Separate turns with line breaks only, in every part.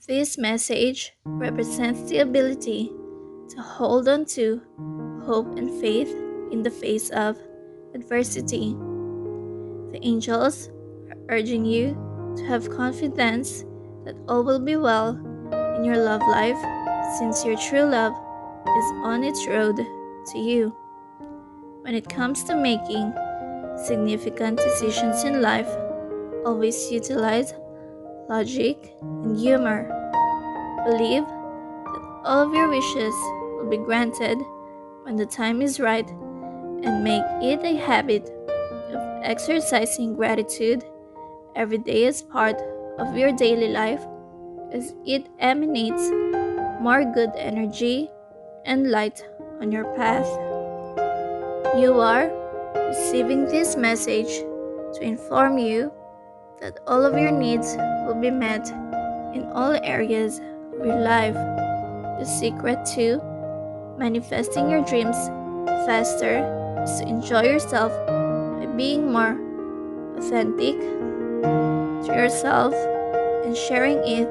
This message represents the ability to hold on to hope and faith in the face of adversity. The angels are urging you to have confidence that all will be well in your love life since your true love is on its road to you. When it comes to making significant decisions in life, always utilize logic and humor. Believe that all of your wishes will be granted when the time is right, and make it a habit of exercising gratitude every day as part of your daily life, as it emanates more good energy and light on your path. You are receiving this message to inform you that all of your needs will be met in all areas of your life. The secret to manifesting your dreams faster is to enjoy yourself by being more authentic to yourself and sharing it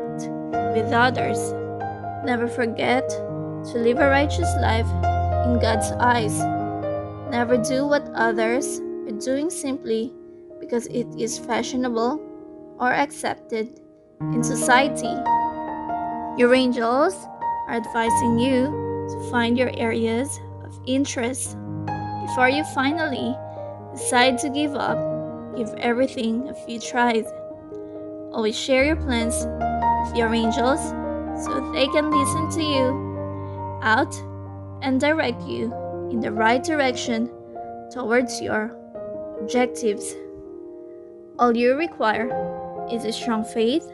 with others. Never forget to live a righteous life in God's eyes. Never do what others are doing simply because it is fashionable or accepted in society. Your angels are advising you to find your areas of interest before you finally decide to give up. Give everything a few tries. Always share your plans with your angels so they can listen to you out and direct you in the right direction towards your objectives. All you require is a strong faith,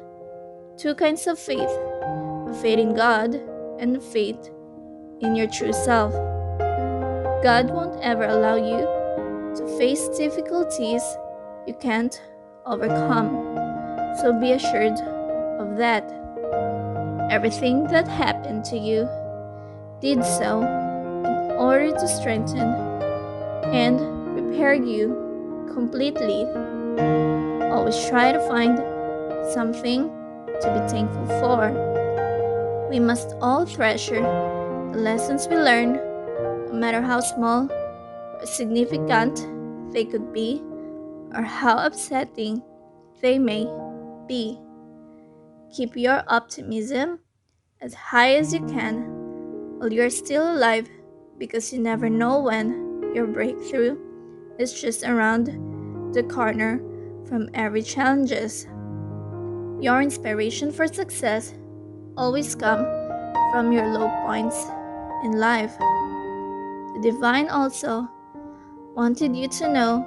two kinds of faith: a faith in God and a faith in your true self. God won't ever allow you to face difficulties you can't overcome, so be assured of that. Everything that happened to you did so in order to strengthen and prepare you completely. Always try to find something to be thankful for. We must all treasure the lessons we learn, no matter how small or significant they could be, or how upsetting they may be. Keep your optimism as high as you can while you're still alive, because you never know when your breakthrough is just around the corner from every challenges. Your inspiration for success always come from your low points in life. The divine also wanted you to know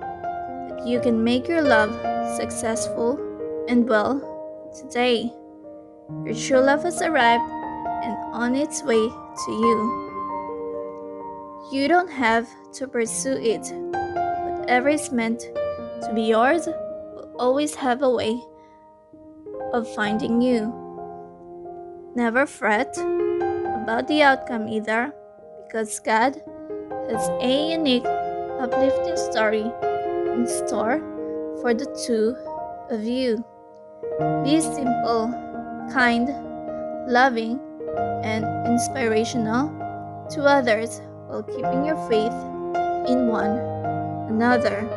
that you can make your love successful and well today. Your true love has arrived and on its way to you. You don't have to pursue it. Whatever is meant to be yours will always have a way of finding you. Never fret about the outcome either, because God has a unique, uplifting story in store for the two of you. Be simple, kind, loving, and inspirational to others while keeping your faith in one another.